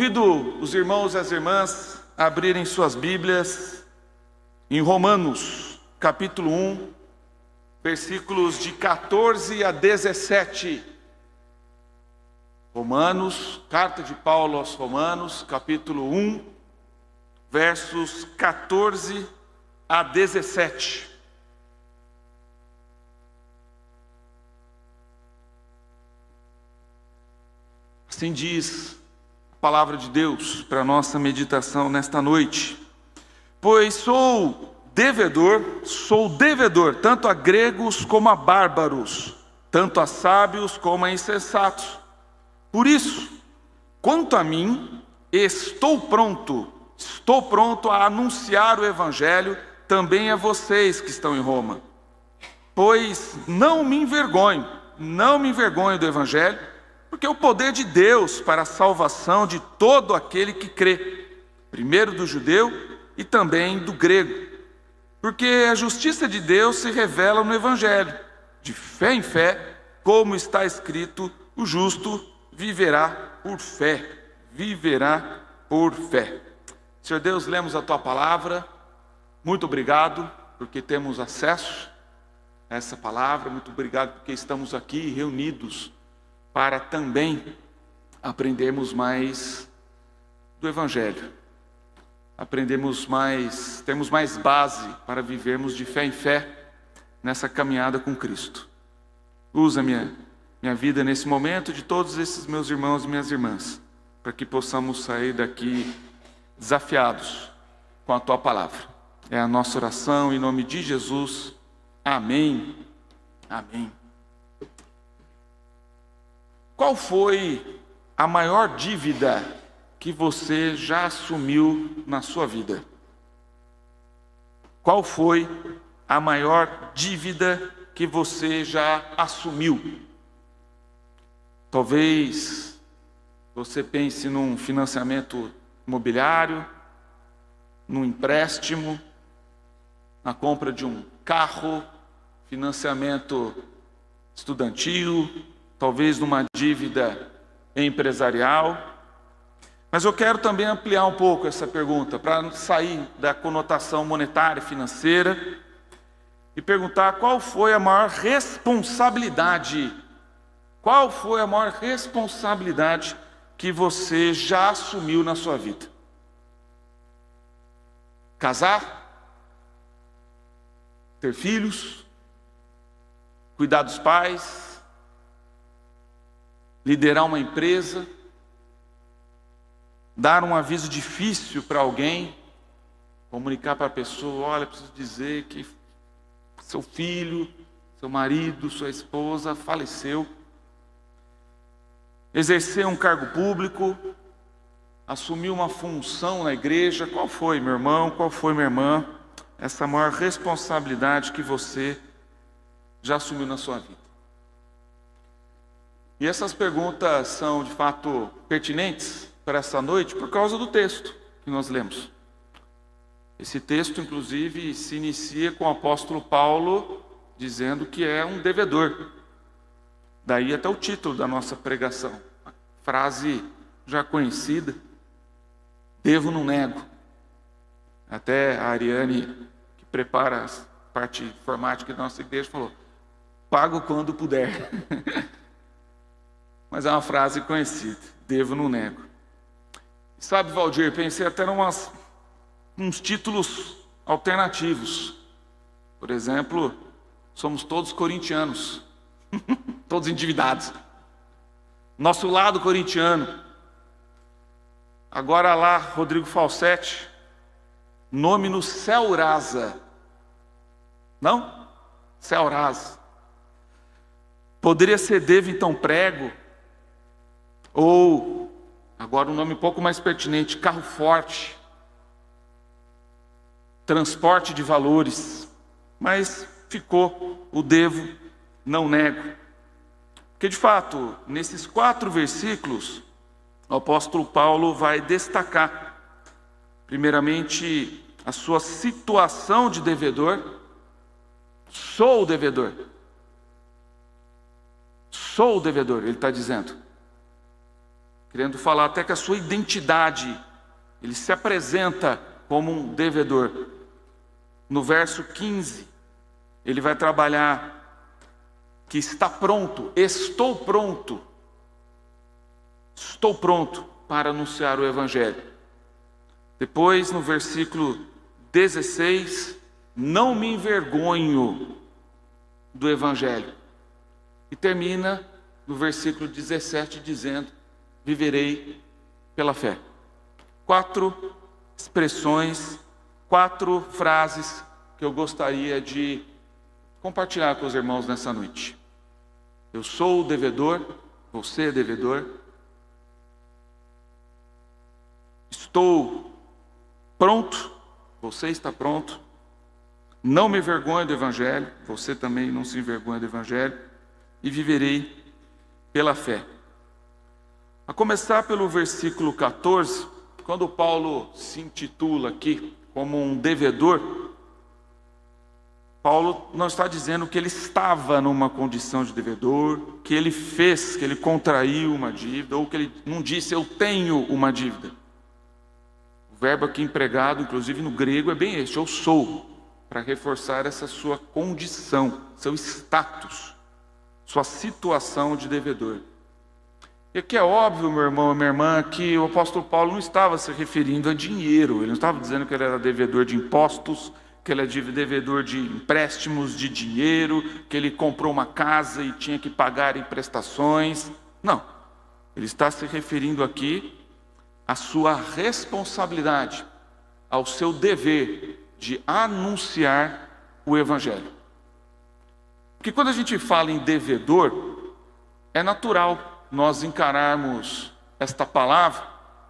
Convido os irmãos e as irmãs a abrirem suas Bíblias em Romanos, capítulo 1, versículos de 14 a 17. Romanos, carta de Paulo aos Romanos, capítulo 1, versos 14 a 17. Assim diz a palavra de Deus para a nossa meditação nesta noite. Pois sou devedor, tanto a gregos como a bárbaros, tanto a sábios como a insensatos. Por isso, quanto a mim, estou pronto a anunciar o Evangelho também a vocês que estão em Roma. Pois não me envergonho do Evangelho, porque é o poder de Deus para a salvação de todo aquele que crê, primeiro do judeu e também do grego. Porque a justiça de Deus se revela no Evangelho, de fé em fé, como está escrito, o justo viverá por fé. Senhor Deus, lemos a Tua palavra. Muito obrigado porque temos acesso a essa palavra. Muito obrigado porque estamos aqui reunidos para também aprendermos mais do Evangelho. Temos mais base para vivermos de fé em fé nessa caminhada com Cristo. Usa minha vida nesse momento, de todos esses meus irmãos e minhas irmãs, para que possamos sair daqui desafiados com a Tua palavra. É a nossa oração em nome de Jesus. Amém. Amém. Qual foi a maior dívida que você já assumiu na sua vida? Qual foi a maior dívida que você já assumiu? Talvez você pense num financiamento imobiliário, num empréstimo, na compra de um carro, financiamento estudantil, talvez numa dívida empresarial. Mas eu quero também ampliar um pouco essa pergunta, para sair da conotação monetária e financeira, e perguntar qual foi a maior responsabilidade que você já assumiu na sua vida? Casar? Ter filhos? Cuidar dos pais? Liderar uma empresa? Dar um aviso difícil para alguém? Comunicar para a pessoa: olha, preciso dizer que seu filho, seu marido, sua esposa faleceu. Exercer um cargo público, assumir uma função na igreja. Qual foi, meu irmão? Qual foi, minha irmã? Essa maior responsabilidade que você já assumiu na sua vida. E essas perguntas são de fato pertinentes para essa noite por causa do texto que nós lemos. Esse texto, inclusive, se inicia com o apóstolo Paulo dizendo que é um devedor. Daí até o título da nossa pregação, a frase já conhecida: devo, não nego. Até a Ariane, que prepara a parte informática da nossa igreja, falou: pago quando puder. Mas é uma frase conhecida: devo, não nego. Sabe, Valdir, pensei até uns títulos alternativos. Por exemplo, somos todos corintianos. Todos endividados. Nosso lado corintiano. Agora lá, Rodrigo Falsetti, nome no Celrasa. Não? Celrasa. Poderia ser devo, então prego. Ou, agora um nome um pouco mais pertinente, carro forte. Transporte de valores. Mas ficou o devo, não nego. Porque de fato, nesses 4 versículos, o apóstolo Paulo vai destacar, primeiramente, a sua situação de devedor. Sou o devedor. Sou o devedor, ele está dizendo. querendo falar até que a sua identidade, ele se apresenta como um devedor. No verso 15, ele vai trabalhar que está pronto, estou pronto para anunciar o Evangelho. Depois, no versículo 16, não me envergonho do Evangelho. E termina no versículo 17 dizendo, viverei pela fé. 4 expressões, 4 frases que eu gostaria de compartilhar com os irmãos nessa noite. Eu sou o devedor, você é devedor. Estou pronto, você está pronto. Não me envergonho do Evangelho, você também não se envergonha do Evangelho. E viverei pela fé. A começar pelo versículo 14, quando Paulo se intitula aqui como um devedor, Paulo não está dizendo que ele estava numa condição de devedor, que ele fez, que ele contraiu uma dívida, ou que ele não disse eu tenho uma dívida. O verbo aqui empregado, inclusive no grego, é bem este, eu sou, para reforçar essa sua condição, seu status, sua situação de devedor. E aqui é óbvio, meu irmão e minha irmã, que o apóstolo Paulo não estava se referindo a dinheiro, ele não estava dizendo que ele era devedor de impostos, que ele é devedor de empréstimos de dinheiro, que ele comprou uma casa e tinha que pagar em prestações. Não, ele está se referindo aqui à sua responsabilidade, ao seu dever de anunciar o Evangelho. Porque quando a gente fala em devedor, é natural nós encararmos esta palavra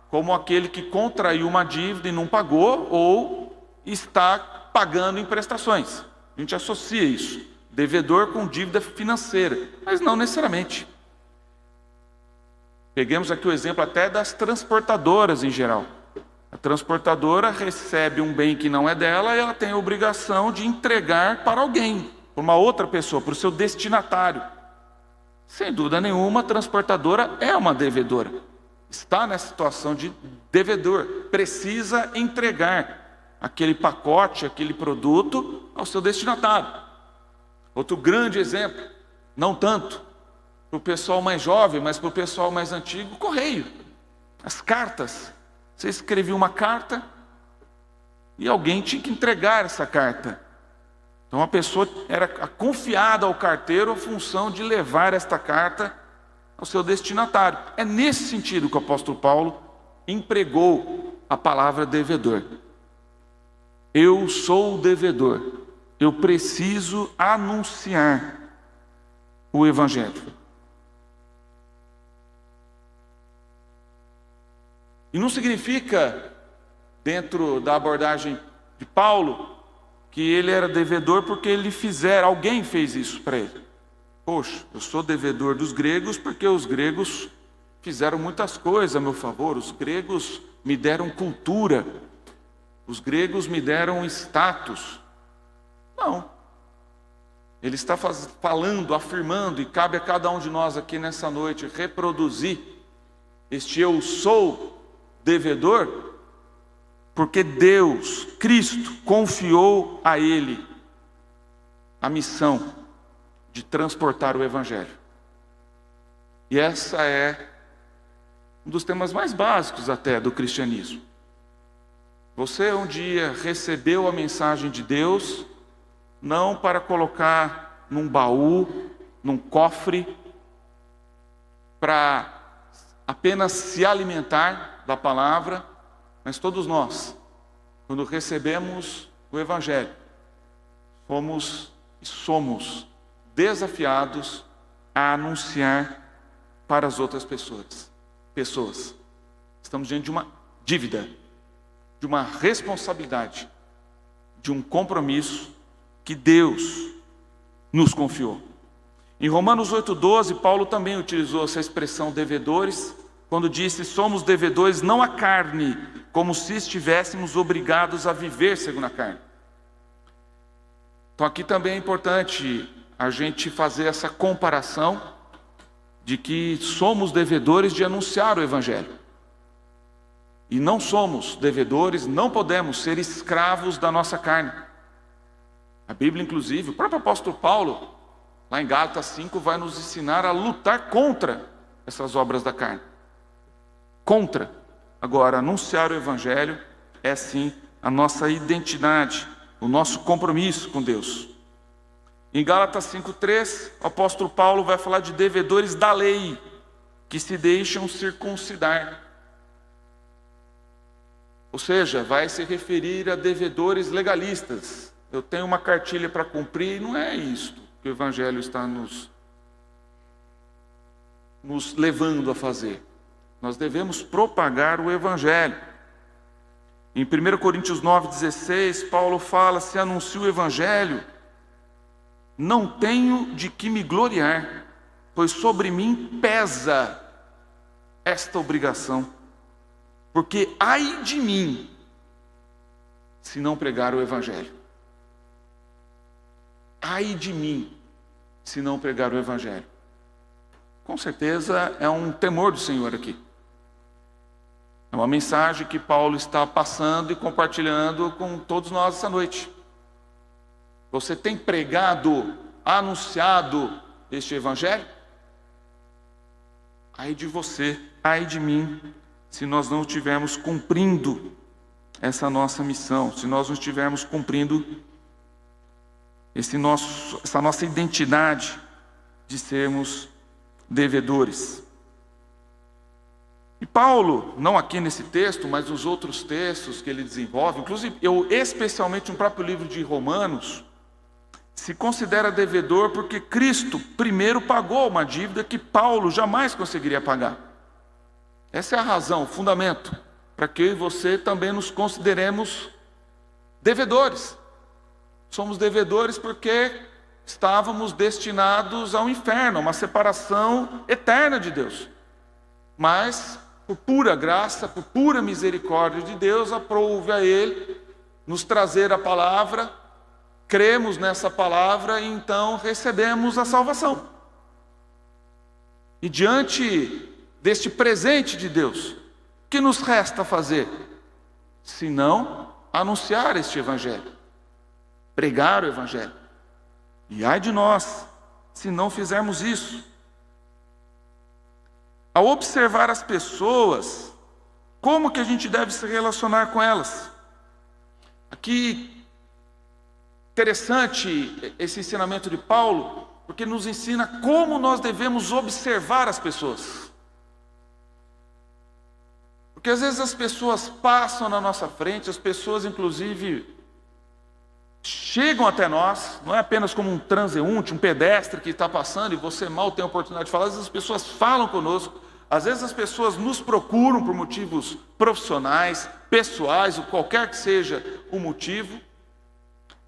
como aquele que contraiu uma dívida e não pagou, ou está pagando em prestações. A gente associa isso, devedor com dívida financeira, mas não necessariamente. Peguemos aqui o exemplo até das transportadoras em geral. A transportadora recebe um bem que não é dela e ela tem a obrigação de entregar para alguém, para uma outra pessoa, para o seu destinatário. Sem dúvida nenhuma, a transportadora é uma devedora. Está nessa situação de devedor. Precisa entregar aquele pacote, aquele produto ao seu destinatário. Outro grande exemplo, não tanto para o pessoal mais jovem, mas para o pessoal mais antigo, o correio. As cartas. Você escrevia uma carta e alguém tinha que entregar essa carta. Então a pessoa era confiada ao carteiro a função de levar esta carta ao seu destinatário. É nesse sentido que o apóstolo Paulo empregou a palavra devedor. Eu sou o devedor. Eu preciso anunciar o Evangelho. E não significa, dentro da abordagem de Paulo, que ele era devedor porque alguém fez isso para ele. Poxa, eu sou devedor dos gregos porque os gregos fizeram muitas coisas a meu favor. Os gregos me deram cultura. Os gregos me deram status. Não. Ele está falando, afirmando, e cabe a cada um de nós aqui nessa noite reproduzir este eu sou devedor, porque Deus, Cristo, confiou a ele a missão de transportar o Evangelho. E essa é um dos temas mais básicos até do cristianismo. Você um dia recebeu a mensagem de Deus, não para colocar num baú, num cofre, para apenas se alimentar da palavra, mas todos nós, quando recebemos o Evangelho, fomos e somos desafiados a anunciar para as outras pessoas. Estamos diante de uma dívida, de uma responsabilidade, de um compromisso que Deus nos confiou. Em Romanos 8,12, Paulo também utilizou essa expressão devedores, quando disse, somos devedores não à carne, como se estivéssemos obrigados a viver segundo a carne. Então aqui também é importante a gente fazer essa comparação de que somos devedores de anunciar o Evangelho. E não somos devedores, não podemos ser escravos da nossa carne. A Bíblia, inclusive, o próprio apóstolo Paulo, lá em Gálatas 5, vai nos ensinar a lutar contra essas obras da carne. Contra. Agora, anunciar o Evangelho é sim a nossa identidade, o nosso compromisso com Deus. Em Gálatas 5:3, o apóstolo Paulo vai falar de devedores da lei, que se deixam circuncidar. Ou seja, vai se referir a devedores legalistas. Eu tenho uma cartilha para cumprir, e não é isto que o Evangelho está nos levando a fazer. Nós devemos propagar o Evangelho. Em 1 Coríntios 9:16, Paulo fala: se anuncio o Evangelho, não tenho de que me gloriar, pois sobre mim pesa esta obrigação. Porque ai de mim, se não pregar o Evangelho. Ai de mim, se não pregar o Evangelho. Com certeza é um temor do Senhor aqui. É uma mensagem que Paulo está passando e compartilhando com todos nós essa noite. Você tem pregado, anunciado este Evangelho? Ai de você, ai de mim, se nós não estivermos cumprindo essa nossa missão, se nós não estivermos cumprindo essa nossa identidade de sermos devedores. E Paulo, não aqui nesse texto, mas nos outros textos que ele desenvolve, inclusive especialmente no próprio livro de Romanos, se considera devedor porque Cristo primeiro pagou uma dívida que Paulo jamais conseguiria pagar. Essa é a razão, o fundamento, para que eu e você também nos consideremos devedores. Somos devedores porque estávamos destinados ao inferno, a uma separação eterna de Deus. Mas, por pura graça, por pura misericórdia de Deus, aprove a Ele nos trazer a palavra, cremos nessa palavra e então recebemos a salvação. E diante deste presente de Deus, o que nos resta fazer? Senão anunciar este Evangelho, pregar o Evangelho. E ai de nós, se não fizermos isso. Ao observar as pessoas, como que a gente deve se relacionar com elas? Aqui, interessante esse ensinamento de Paulo, porque nos ensina como nós devemos observar as pessoas. Porque às vezes as pessoas passam na nossa frente, as pessoas inclusive chegam até nós, não é apenas como um transeunte, um pedestre que está passando e você mal tem a oportunidade de falar. Às vezes as pessoas falam conosco, às vezes as pessoas nos procuram por motivos profissionais, pessoais, ou qualquer que seja o motivo,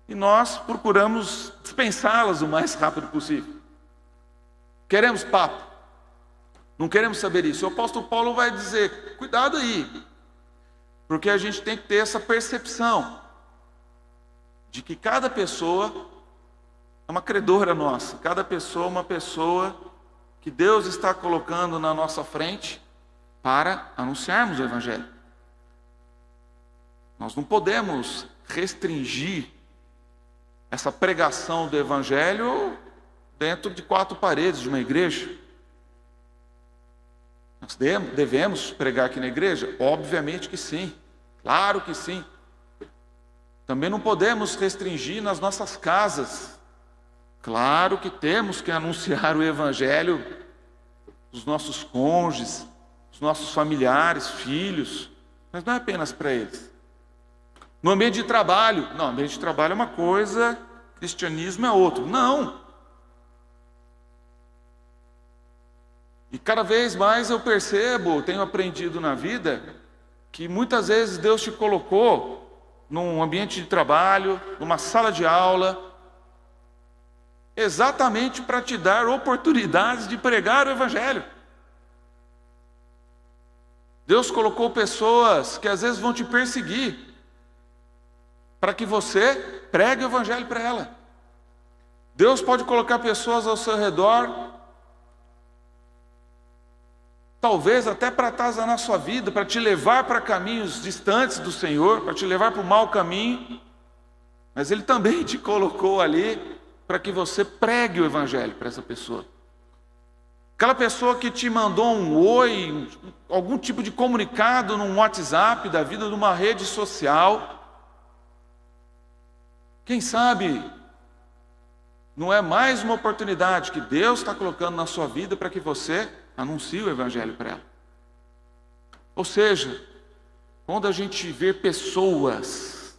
e nós procuramos dispensá-las o mais rápido possível. Queremos papo, não queremos saber isso. O apóstolo Paulo vai dizer, cuidado aí, porque a gente tem que ter essa percepção de que cada pessoa é uma credora nossa, cada pessoa é uma pessoa que Deus está colocando na nossa frente para anunciarmos o Evangelho. Nós não podemos restringir essa pregação do Evangelho dentro de 4 paredes de uma igreja. Nós devemos pregar aqui na igreja? Obviamente que sim, claro que sim. Também não podemos restringir nas nossas casas. Claro que temos que anunciar o Evangelho dos nossos cônjuges, dos nossos familiares, filhos, mas não é apenas para eles. No ambiente de trabalho, não, ambiente de trabalho é uma coisa, cristianismo é outro. Não. E cada vez mais eu percebo, tenho aprendido na vida, que muitas vezes Deus te colocou num ambiente de trabalho, numa sala de aula, exatamente para te dar oportunidades de pregar o Evangelho. Deus colocou pessoas que às vezes vão te perseguir, para que você pregue o Evangelho para ela. Deus pode colocar pessoas ao seu redor talvez até para atazanar a sua vida, para te levar para caminhos distantes do Senhor, para te levar para o mau caminho, mas Ele também te colocou ali para que você pregue o Evangelho para essa pessoa. Aquela pessoa que te mandou um oi, algum tipo de comunicado num WhatsApp da vida, numa rede social, quem sabe não é mais uma oportunidade que Deus está colocando na sua vida para que você anuncie o Evangelho para ela. Ou seja, quando a gente vê pessoas,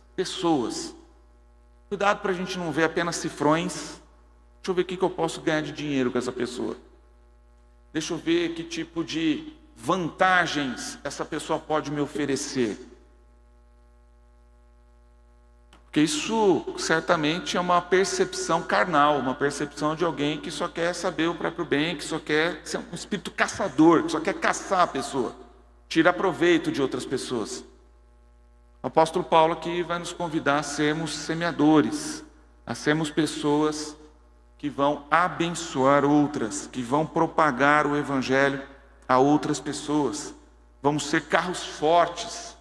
cuidado para a gente não ver apenas cifrões. Deixa eu ver o que eu posso ganhar de dinheiro com essa pessoa. Deixa eu ver que tipo de vantagens essa pessoa pode me oferecer. Porque isso certamente é uma percepção carnal, uma percepção de alguém que só quer saber o próprio bem, que só quer ser um espírito caçador, que só quer caçar a pessoa, tirar proveito de outras pessoas. O apóstolo Paulo aqui vai nos convidar a sermos semeadores, a sermos pessoas que vão abençoar outras, que vão propagar o Evangelho a outras pessoas. Vamos ser carros fortes.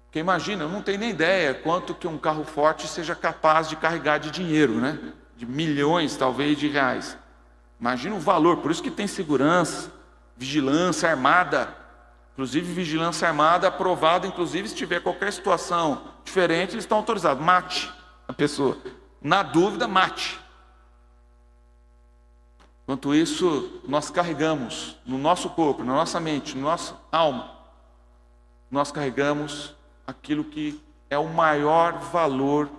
Porque imagina, eu não tenho nem ideia quanto que um carro forte seja capaz de carregar de dinheiro, né? De milhões, talvez, de reais. Imagina o valor, por isso que tem segurança, vigilância armada. Inclusive, vigilância armada aprovada, inclusive, se tiver qualquer situação diferente, eles estão autorizados. Mate a pessoa. Na dúvida, mate. Enquanto isso, nós carregamos no nosso corpo, na nossa mente, na nossa alma, nós carregamos aquilo que é o maior valor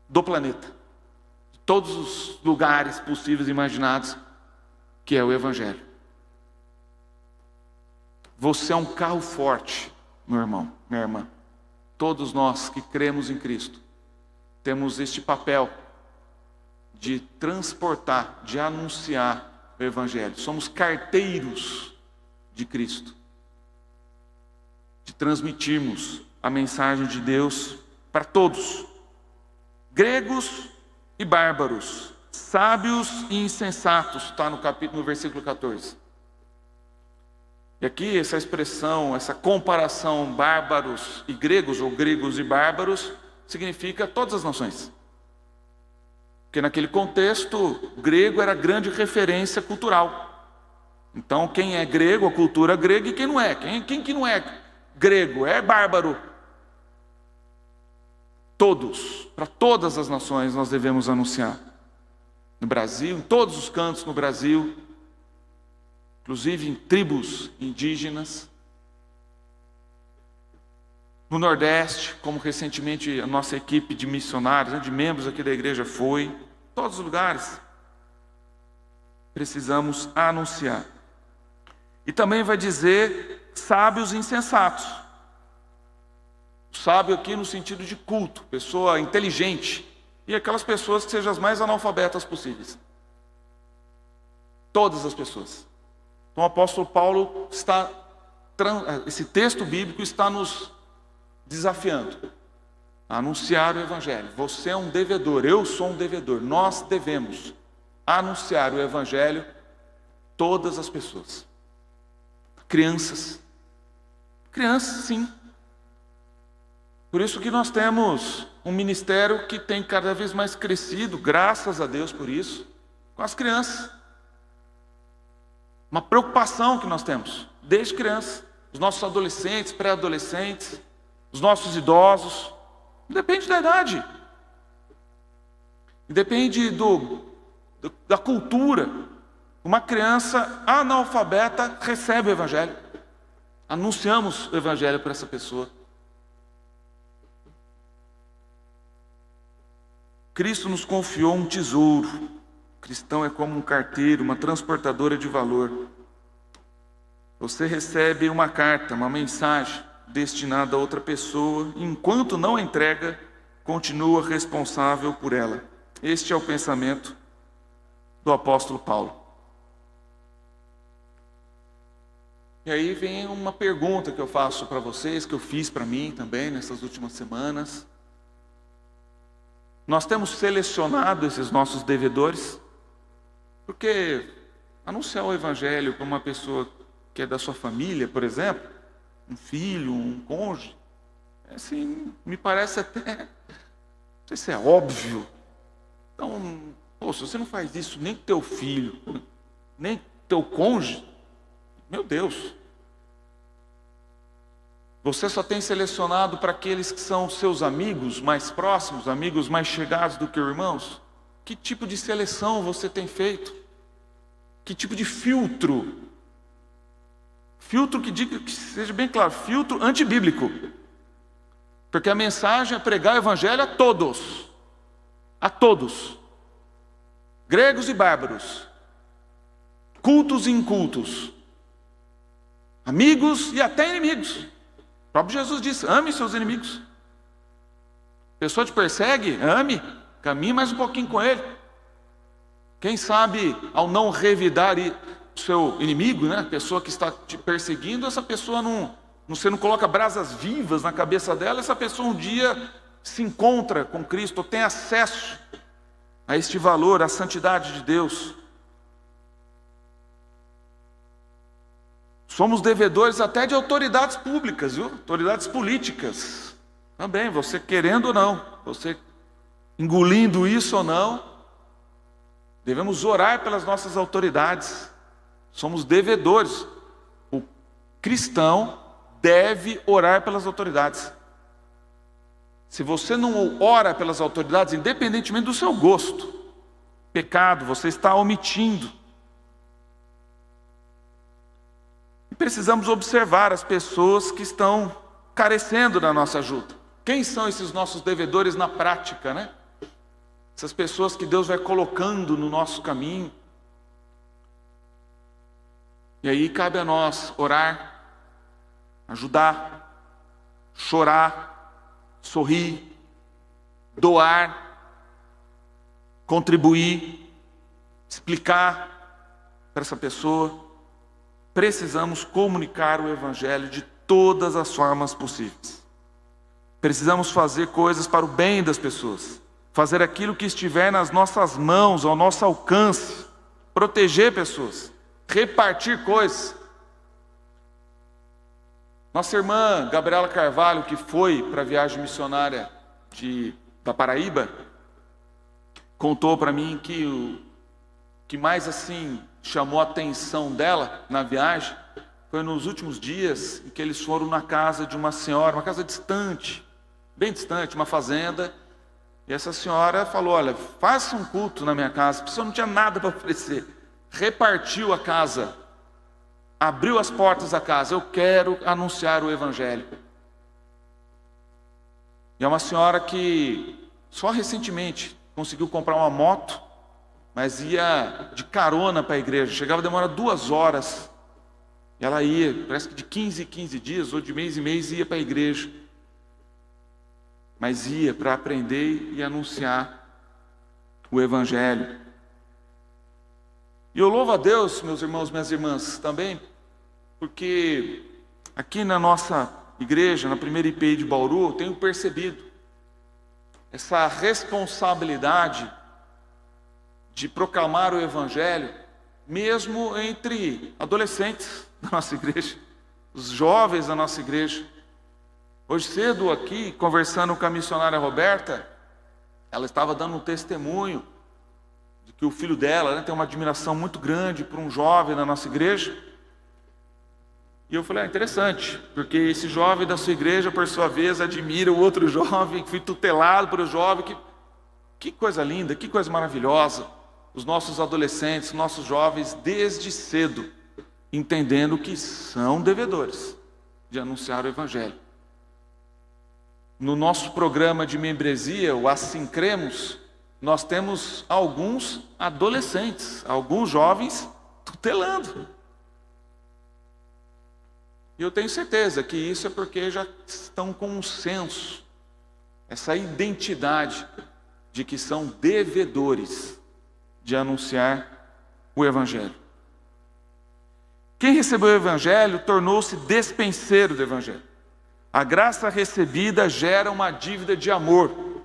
do planeta, de todos os lugares possíveis e imaginados, que é o Evangelho. Você é um carro forte, meu irmão, minha irmã. Todos nós que cremos em Cristo temos este papel de transportar, de anunciar o Evangelho. Somos carteiros de Cristo, de transmitirmos a mensagem de Deus para todos, gregos e bárbaros, sábios e insensatos, está no versículo 14. E aqui essa expressão, essa comparação bárbaros e gregos, ou gregos e bárbaros, significa todas as nações. Porque naquele contexto, grego era grande referência cultural. Então, quem é grego, a cultura grega, e quem não é? Quem que não é grego, é bárbaro? Todos, para todas as nações nós devemos anunciar. No Brasil, em todos os cantos no Brasil, inclusive em tribos indígenas, no Nordeste, como recentemente a nossa equipe de missionários, de membros aqui da igreja foi, em todos os lugares, precisamos anunciar. E também vai dizer sábios e insensatos. Sábio aqui no sentido de culto, pessoa inteligente, e aquelas pessoas que sejam as mais analfabetas possíveis. Todas as pessoas. Então o apóstolo Paulo esse texto bíblico está nos desafiando a anunciar o Evangelho. Você é um devedor, eu sou um devedor. Nós devemos anunciar o Evangelho a todas as pessoas. Crianças, sim. Por isso que nós temos um ministério que tem cada vez mais crescido, graças a Deus por isso, com as crianças. Uma preocupação que nós temos, desde criança. Os nossos adolescentes, pré-adolescentes, os nossos idosos, depende da idade, depende da cultura. Uma criança analfabeta recebe o Evangelho, anunciamos o Evangelho para essa pessoa. Cristo nos confiou um tesouro. O cristão é como um carteiro, uma transportadora de valor. Você recebe uma carta, uma mensagem destinada a outra pessoa, e enquanto não a entrega, continua responsável por ela. Este é o pensamento do apóstolo Paulo. E aí vem uma pergunta que eu faço para vocês, que eu fiz para mim também nessas últimas semanas. Nós temos selecionado esses nossos devedores, porque anunciar o Evangelho para uma pessoa que é da sua família, por exemplo, um filho, um cônjuge, assim, me parece até, não sei se é óbvio. Então, se você não faz isso nem com teu filho, nem com teu cônjuge, meu Deus. Você só tem selecionado para aqueles que são seus amigos mais próximos, amigos mais chegados do que irmãos? Que tipo de seleção você tem feito? Que tipo de filtro? Filtro que seja bem claro, filtro antibíblico. Porque a mensagem é pregar o Evangelho a todos. A todos. Gregos e bárbaros. Cultos e incultos. Amigos e até inimigos. O próprio Jesus disse, ame seus inimigos. A pessoa te persegue, ame, caminhe mais um pouquinho com ele. Quem sabe, ao não revidar o seu inimigo, né, a pessoa que está te perseguindo, essa pessoa você não coloca brasas vivas na cabeça dela, essa pessoa um dia se encontra com Cristo, tem acesso a este valor, à santidade de Deus. Somos devedores até de autoridades públicas, viu? Autoridades políticas. Também, você querendo ou não, você engolindo isso ou não, devemos orar pelas nossas autoridades. Somos devedores. O cristão deve orar pelas autoridades. Se você não ora pelas autoridades, independentemente do seu gosto, pecado, você está omitindo. E precisamos observar as pessoas que estão carecendo da nossa ajuda. Quem são esses nossos devedores na prática, né? Essas pessoas que Deus vai colocando no nosso caminho. E aí cabe a nós orar, ajudar, chorar, sorrir, doar, contribuir, explicar para essa pessoa. Precisamos comunicar o Evangelho de todas as formas possíveis. Precisamos fazer coisas para o bem das pessoas. Fazer aquilo que estiver nas nossas mãos, ao nosso alcance. Proteger pessoas. Repartir coisas. Nossa irmã Gabriela Carvalho, que foi para a viagem missionária da Paraíba, contou para mim que o que mais assim chamou a atenção dela na viagem foi nos últimos dias em que eles foram na casa de uma senhora, uma casa distante, bem distante, uma fazenda. E essa senhora falou, olha, faça um culto na minha casa. A pessoa não tinha nada para oferecer. Repartiu a casa. Abriu as portas da casa. Eu quero anunciar o Evangelho. E é uma senhora que só recentemente conseguiu comprar uma moto, mas ia de carona para a igreja. Chegava a demorar 2 horas. E ela ia, parece que de 15 em 15 dias, ou de mês em mês, ia para a igreja. Mas ia para aprender e anunciar o Evangelho. E eu louvo a Deus, meus irmãos, minhas irmãs, também, porque aqui na nossa igreja, na primeira IPI de Bauru, eu tenho percebido essa responsabilidade de proclamar o Evangelho, mesmo entre adolescentes da nossa igreja, os jovens da nossa igreja. Hoje cedo aqui, conversando com a missionária Roberta, ela estava dando um testemunho de que o filho dela, tem uma admiração muito grande por um jovem da nossa igreja. E eu falei, interessante, porque esse jovem da sua igreja, por sua vez, admira o outro jovem, que foi tutelado por um jovem. Que coisa linda, que coisa maravilhosa. Os nossos adolescentes, nossos jovens, desde cedo, entendendo que são devedores de anunciar o Evangelho. No nosso programa de membresia, o Assim Cremos, nós temos alguns adolescentes, alguns jovens tutelando. E eu tenho certeza que isso é porque já estão com um senso, essa identidade de que são devedores de anunciar o Evangelho. Quem recebeu o Evangelho tornou-se despenseiro do Evangelho. A graça recebida gera uma dívida de amor.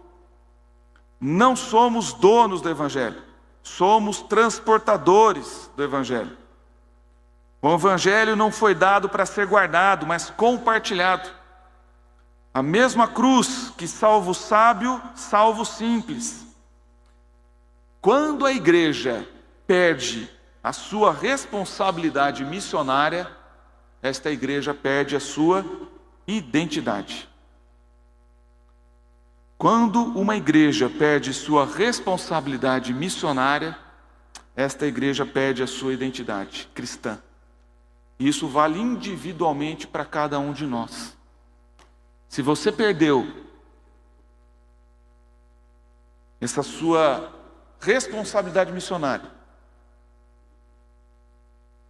Não somos donos do Evangelho. somos transportadores do Evangelho. O Evangelho não foi dado para ser guardado, mas compartilhado. A mesma cruz que salva o sábio, salva o simples. Quando a igreja perde a sua responsabilidade missionária, esta igreja perde a sua identidade. Quando uma igreja perde sua responsabilidade missionária, esta igreja perde a sua identidade cristã. Isso vale individualmente para cada um de nós. Se você perdeu essa sua responsabilidade missionária,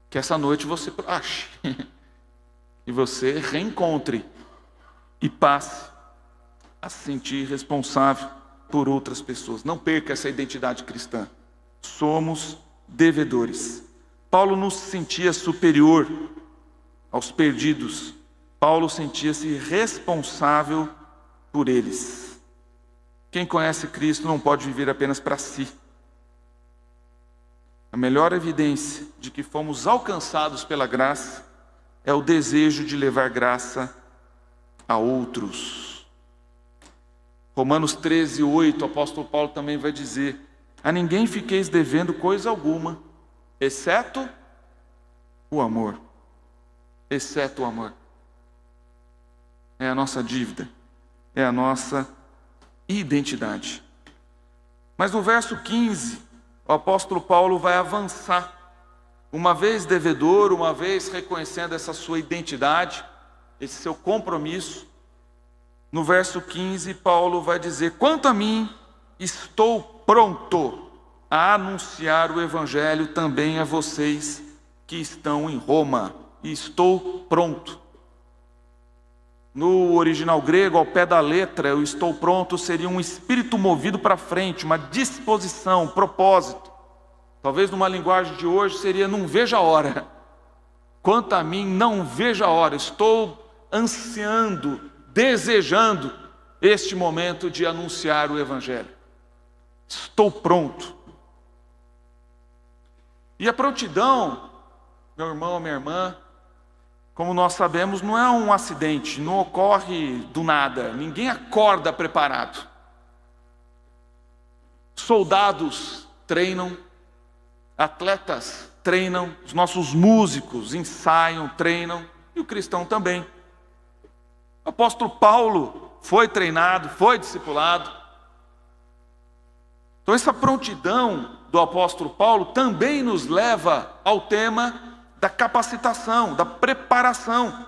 que essa noite você ache e você reencontre e passe a se sentir responsável por outras pessoas. Não perca essa identidade cristã. Somos devedores. Paulo não se sentia superior aos perdidos. Paulo sentia-se responsável por eles. Quem conhece Cristo não pode viver apenas para si. A melhor evidência de que fomos alcançados pela graça é o desejo de levar graça a outros. Romanos 13:8, o apóstolo Paulo também vai dizer: a ninguém fiqueis devendo coisa alguma, exceto o amor. Exceto o amor. É a nossa dívida, é a nossa identidade. Mas no verso 15, o apóstolo Paulo vai avançar. Uma vez devedor, uma vez reconhecendo essa sua identidade, esse seu compromisso, no verso 15, Paulo vai dizer: quanto a mim, estou pronto a anunciar o Evangelho também a vocês que estão em Roma. Estou pronto. No original grego, ao pé da letra, o estou pronto seria um espírito movido para frente, uma disposição, um propósito. Talvez numa linguagem de hoje seria: não veja a hora. Quanto a mim, não veja a hora. Estou ansiando, desejando este momento de anunciar o Evangelho. Estou pronto. E a prontidão, meu irmão, minha irmã, como nós sabemos, não é um acidente, não ocorre do nada. Ninguém acorda preparado. Soldados treinam, atletas treinam, os nossos músicos ensaiam, treinam, e o cristão também. O apóstolo Paulo foi treinado, foi discipulado. Então essa prontidão do apóstolo Paulo também nos leva ao tema da capacitação, da preparação.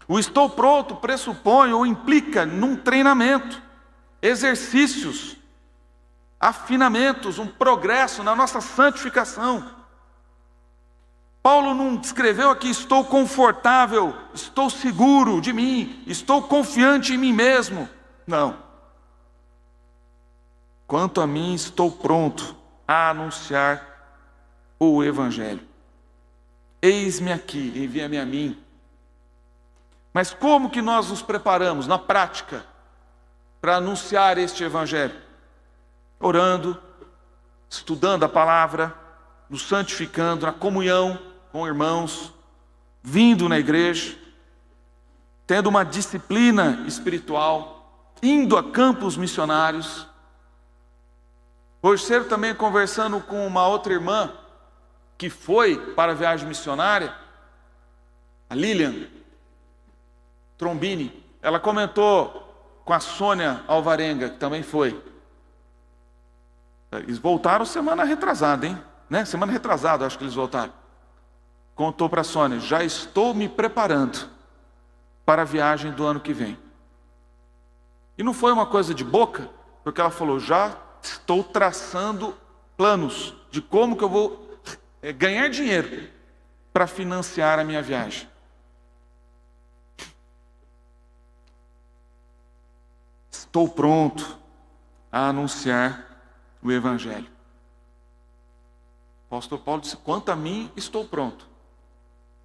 O estou pronto pressupõe ou implica num treinamento, exercícios, afinamentos, um progresso na nossa santificação. Paulo não escreveu aqui: estou confortável, estou seguro de mim, estou confiante em mim mesmo. Não. Quanto a mim, estou pronto a anunciar o Evangelho. Eis-me aqui, envia-me a mim. Mas como que nós nos preparamos na prática para anunciar este Evangelho? Orando, estudando a palavra, nos santificando, na comunhão com irmãos, vindo na igreja, tendo uma disciplina espiritual, indo a campos missionários. Hoje cedo também conversando com uma outra irmã que foi para a viagem missionária, a Lilian Trombini. Ela comentou com a Sônia Alvarenga, que também foi. Eles voltaram semana retrasada, hein? Semana retrasada, acho que eles voltaram. Contou para a Sônia: já estou me preparando para a viagem do ano que vem. E não foi uma coisa de boca, porque ela falou: já estou traçando planos de como que eu vou ganhar dinheiro para financiar a minha viagem. Estou pronto a anunciar o Evangelho. O apóstolo Paulo disse: quanto a mim, estou pronto.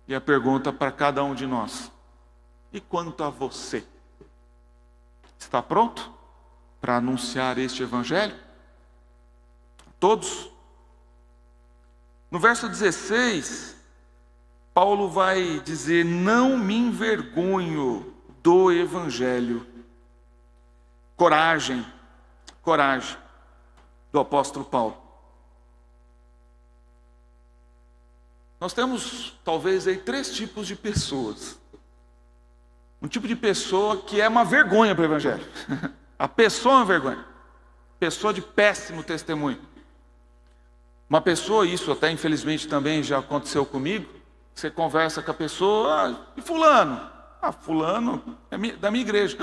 E a pergunta para cada um de nós: e quanto a você? Está pronto para anunciar este Evangelho? todos? No verso 16, Paulo vai dizer: não me envergonho do Evangelho. Coragem do apóstolo Paulo. Nós temos talvez aí 3 tipos de pessoas. Um tipo de pessoa que é uma vergonha para o Evangelho. A pessoa é uma vergonha. Pessoa de péssimo testemunho. Uma pessoa, isso até infelizmente também já aconteceu comigo, você conversa com a pessoa: e fulano? Fulano é da minha igreja.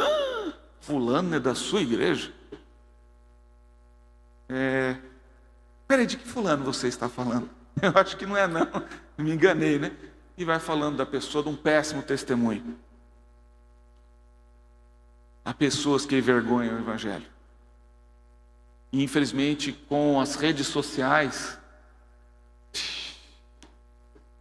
Fulano é da sua igreja? Peraí, de que fulano você está falando? Eu acho que não é não, me enganei, né? E vai falando da pessoa de um péssimo testemunho. Há pessoas que envergonham o Evangelho. E infelizmente com as redes sociais,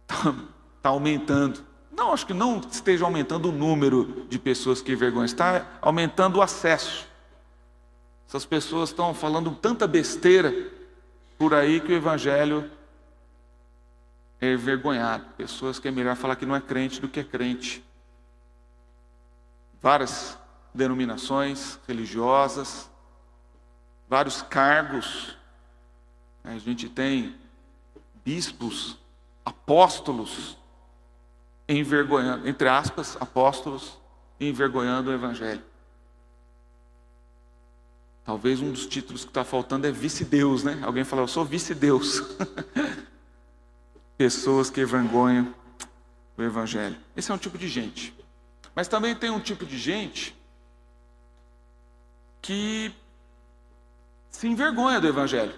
está aumentando. Não, acho que não esteja aumentando o número de pessoas que envergonham, está aumentando o acesso. Essas pessoas estão falando tanta besteira por aí que o Evangelho é envergonhado. Pessoas que é melhor falar que não é crente do que é crente. Várias denominações religiosas, vários cargos. A gente tem bispos, apóstolos, envergonhando, entre aspas, apóstolos, envergonhando o Evangelho. Talvez um dos títulos que está faltando é vice-deus, né? Alguém fala: eu sou vice-deus. Pessoas que envergonham o Evangelho. Esse é um tipo de gente. Mas também tem um tipo de gente que se envergonha do Evangelho.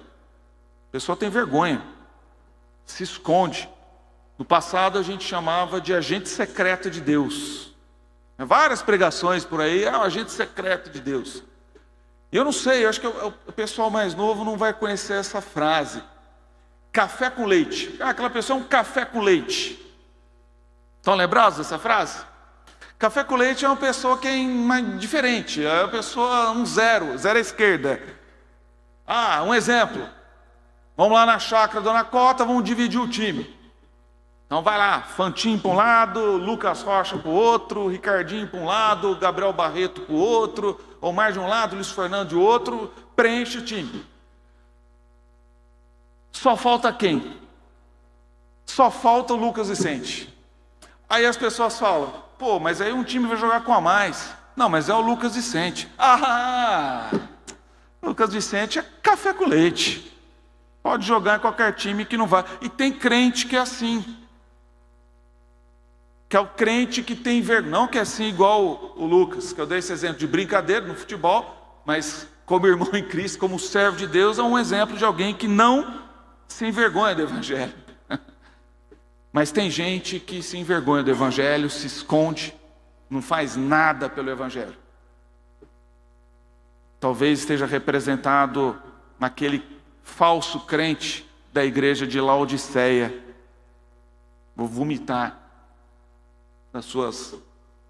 A pessoa tem vergonha, se esconde. No passado a gente chamava de agente secreto de Deus. Várias pregações por aí: o agente secreto de Deus. E eu não sei, eu acho que o pessoal mais novo não vai conhecer essa frase. Café com leite. Aquela pessoa é um café com leite. Estão lembrados dessa frase? Café com leite é uma pessoa que é mais diferente. É uma pessoa zero à esquerda. Um exemplo. Vamos lá na chácara Dona Cota, vamos dividir o time. Então vai lá, Fantinho para um lado, Lucas Rocha para o outro, Ricardinho para um lado, Gabriel Barreto para o outro, Omar de um lado, Luiz Fernando de outro, preenche o time. Só falta quem? Só falta o Lucas Vicente. Aí as pessoas falam: pô, mas aí um time vai jogar com a mais. Não, mas é o Lucas Vicente. Lucas Vicente é café com leite. Pode jogar em qualquer time que não vai. E tem crente que é assim. Que é o crente que tem vergonha. Não que é assim igual o Lucas, que eu dei esse exemplo de brincadeira no futebol, mas como irmão em Cristo, como servo de Deus, é um exemplo de alguém que não se envergonha do Evangelho. Mas tem gente que se envergonha do Evangelho, se esconde, não faz nada pelo Evangelho. Talvez esteja representado naquele falso crente da igreja de Laodiceia. Vou vomitar das suas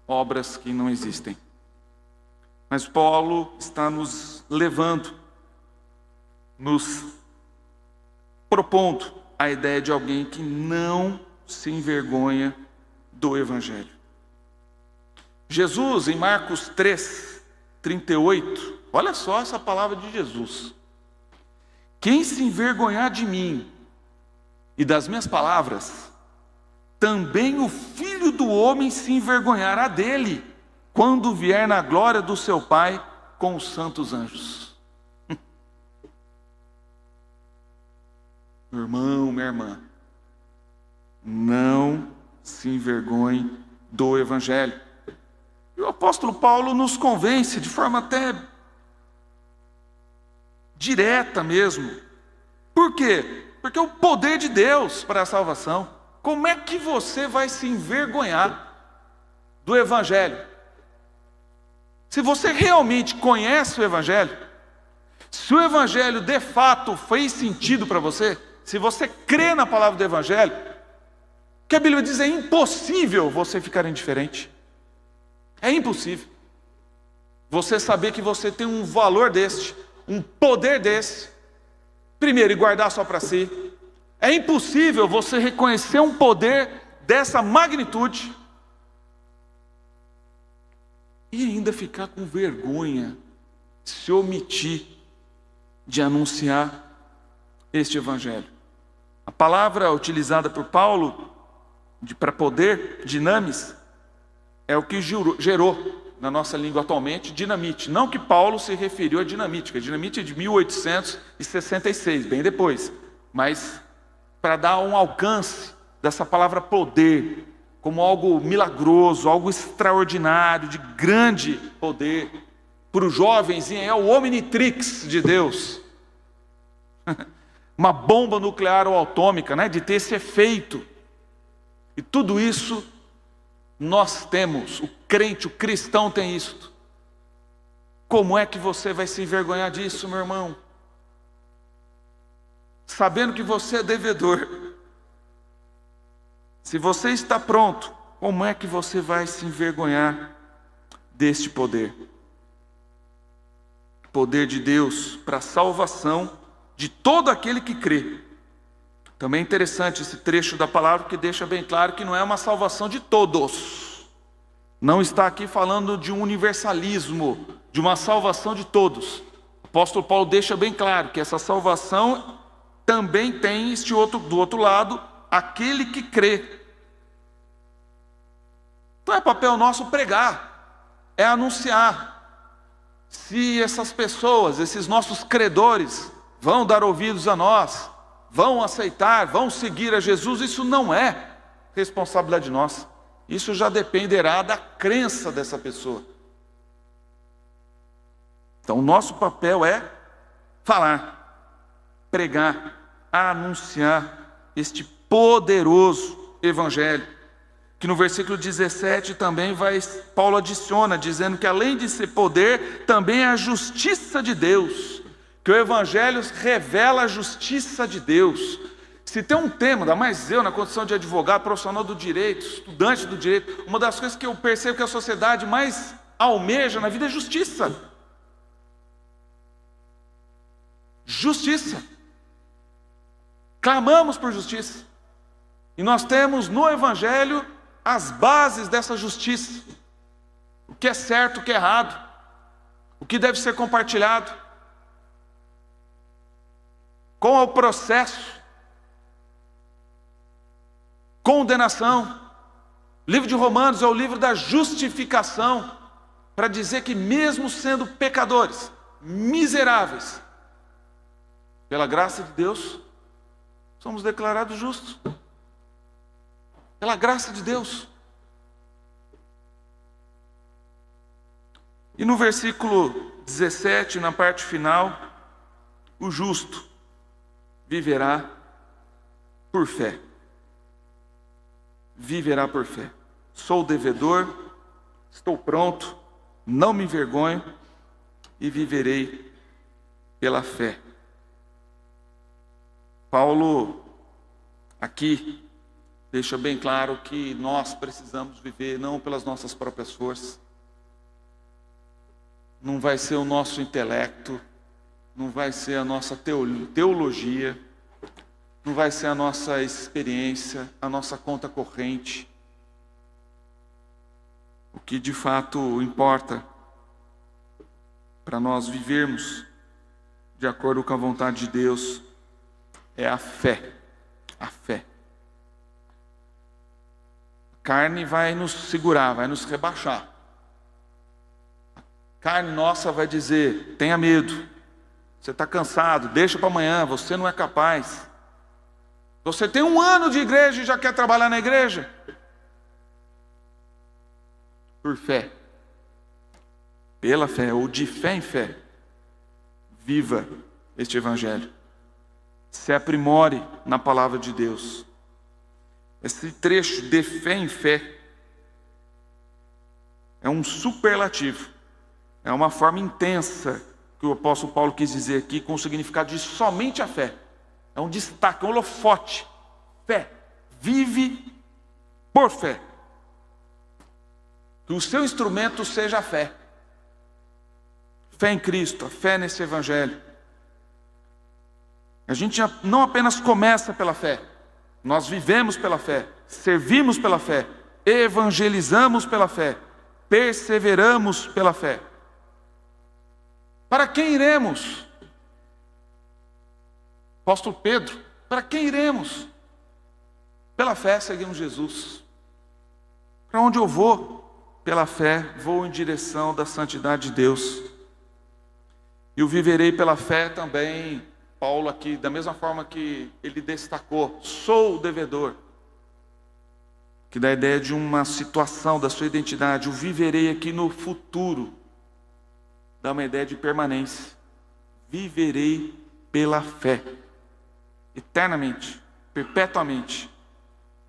obras que não existem. Mas Paulo está nos levando, nos propondo a ideia de alguém que não se envergonha do Evangelho. Jesus, em Marcos 3:38, olha só essa palavra de Jesus: quem se envergonhar de mim e das minhas palavras, também o Filho do Homem se envergonhará dele, quando vier na glória do seu Pai com os santos anjos. Meu irmão, minha irmã, não se envergonhe do Evangelho. E o apóstolo Paulo nos convence de forma até direta mesmo. Por quê? Porque é o poder de Deus para a salvação. Como é que você vai se envergonhar do Evangelho? Se você realmente conhece o Evangelho, se o Evangelho de fato fez sentido para você, se você crê na palavra do Evangelho, o que a Bíblia diz é impossível você ficar indiferente. É impossível. Você saber que você tem um valor desse, um poder desse, primeiro, e guardar só para si. É impossível você reconhecer um poder dessa magnitude e ainda ficar com vergonha, se omitir de anunciar este evangelho. A palavra utilizada por Paulo para poder, dinamis, é o que gerou na nossa língua atualmente dinamite. Não que Paulo se referiu a dinamite, que a dinamite é de 1866, bem depois, mas para dar um alcance dessa palavra poder, como algo milagroso, algo extraordinário, de grande poder. Para os jovens é o omnitrix de Deus. Uma bomba nuclear ou atômica, né, de ter esse efeito. E tudo isso nós temos, o crente, o cristão tem isso. Como é que você vai se envergonhar disso, meu irmão? Sabendo que você é devedor. Se você está pronto, como é que você vai se envergonhar deste poder? Poder de Deus para a salvação de todo aquele que crê. Também é interessante esse trecho da palavra que deixa bem claro que não é uma salvação de todos. Não está aqui falando de um universalismo, de uma salvação de todos. O apóstolo Paulo deixa bem claro que essa salvação também tem do outro lado, aquele que crê. Então é papel nosso pregar, é anunciar. Se essas pessoas, esses nossos credores, vão dar ouvidos a nós, vão aceitar, vão seguir a Jesus, isso não é responsabilidade nossa. Isso já dependerá da crença dessa pessoa. Então o nosso papel é falar, pregar, anunciar este poderoso evangelho. Que no versículo 17 também Paulo adiciona, dizendo que além de ser poder, também é a justiça de Deus. Que o evangelho revela a justiça de Deus. Se tem um tema, ainda mais eu, na condição de advogado, profissional do direito, estudante do direito, uma das coisas que eu percebo que a sociedade mais almeja na vida é justiça. Justiça. Clamamos por justiça. E nós temos no evangelho as bases dessa justiça. O que é certo, o que é errado. O que deve ser compartilhado. Qual é o processo? Condenação. O livro de Romanos é o livro da justificação, para dizer que mesmo sendo pecadores, miseráveis, pela graça de Deus, somos declarados justos. Pela graça de Deus. E no versículo 17, na parte final, o justo viverá por fé. Viverá por fé. Sou devedor, estou pronto, não me envergonho e viverei pela fé. Paulo aqui deixa bem claro que nós precisamos viver não pelas nossas próprias forças. Não vai ser o nosso intelecto, não vai ser a nossa teologia, não vai ser a nossa experiência, a nossa conta corrente. O que de fato importa para nós vivermos de acordo com a vontade de Deus é a fé. A fé. A carne vai nos segurar, vai nos rebaixar. A carne nossa vai dizer, tenha medo, você está cansado, deixa para amanhã, você não é capaz. Você tem 1 ano de igreja e já quer trabalhar na igreja? Por fé, pela fé, ou de fé em fé, viva este evangelho. Se aprimore na palavra de Deus. Esse trecho de fé em fé é um superlativo, é uma forma intensa que o apóstolo Paulo quis dizer aqui, com o significado de somente a fé. É um destaque, um holofote. Fé. Vive por fé. Que o seu instrumento seja a fé. Fé em Cristo, a fé nesse evangelho. A gente não apenas começa pela fé, nós vivemos pela fé, servimos pela fé, evangelizamos pela fé, perseveramos pela fé. Para quem iremos? Apóstolo Pedro, para quem iremos? Pela fé seguimos Jesus. Para onde eu vou? Pela fé vou em direção da santidade de Deus. E o viverei pela fé também, Paulo aqui, da mesma forma que ele destacou, sou o devedor. Que dá a ideia de uma situação da sua identidade. O viverei aqui no futuro dá uma ideia de permanência. Viverei pela fé, eternamente, perpetuamente.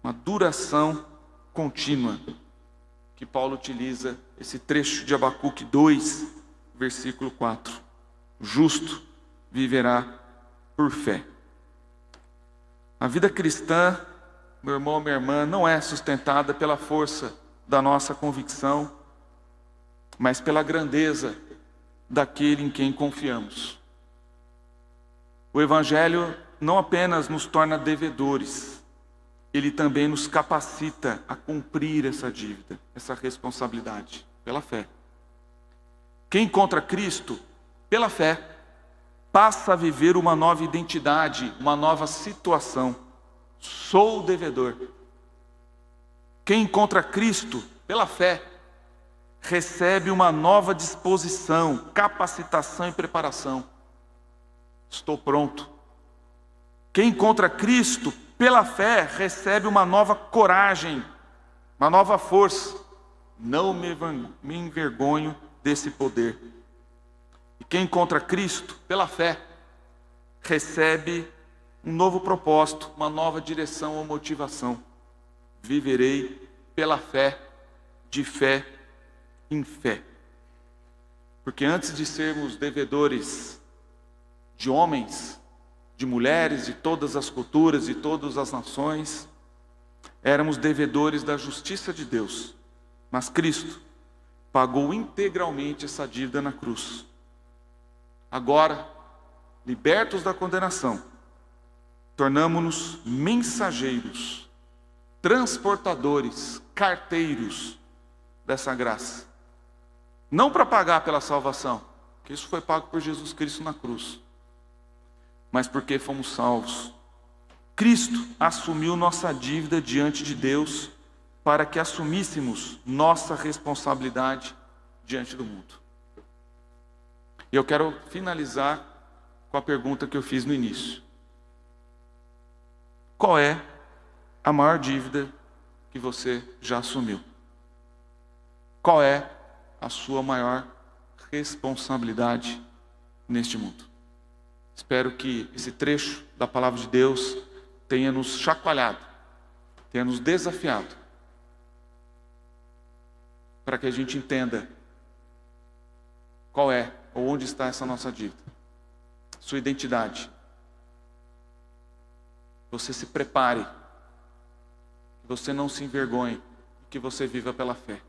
Uma duração contínua, que Paulo utiliza esse trecho de Abacuque 2, versículo 4. O justo viverá por fé. A vida cristã, meu irmão, minha irmã, não é sustentada pela força da nossa convicção, mas pela grandeza daquele em quem confiamos. O Evangelho não apenas nos torna devedores, ele também nos capacita a cumprir essa dívida, essa responsabilidade, pela fé. Quem encontra Cristo, pela fé, passa a viver uma nova identidade, uma nova situação. Sou o devedor. Quem encontra Cristo, pela fé, recebe uma nova disposição, capacitação e preparação. Estou pronto. Quem encontra Cristo, pela fé, recebe uma nova coragem, uma nova força. Não me envergonho desse poder. E quem encontra Cristo, pela fé, recebe um novo propósito, uma nova direção ou motivação. Viverei pela fé, de fé em fé. Porque antes de sermos devedores de homens, de mulheres, de todas as culturas, de todas as nações, éramos devedores da justiça de Deus. Mas Cristo pagou integralmente essa dívida na cruz. Agora, libertos da condenação, tornamo-nos mensageiros, transportadores, carteiros dessa graça. Não para pagar pela salvação, que isso foi pago por Jesus Cristo na cruz, mas porque fomos salvos. Cristo assumiu nossa dívida diante de Deus para que assumíssemos nossa responsabilidade diante do mundo. E eu quero finalizar com a pergunta que eu fiz no início. Qual é a maior dívida que você já assumiu? Qual é a sua maior responsabilidade neste mundo? Espero que esse trecho da palavra de Deus tenha nos chacoalhado, tenha nos desafiado, para que a gente entenda qual é ou onde está essa nossa dívida, sua identidade. Você se prepare, que você não se envergonhe, que você viva pela fé.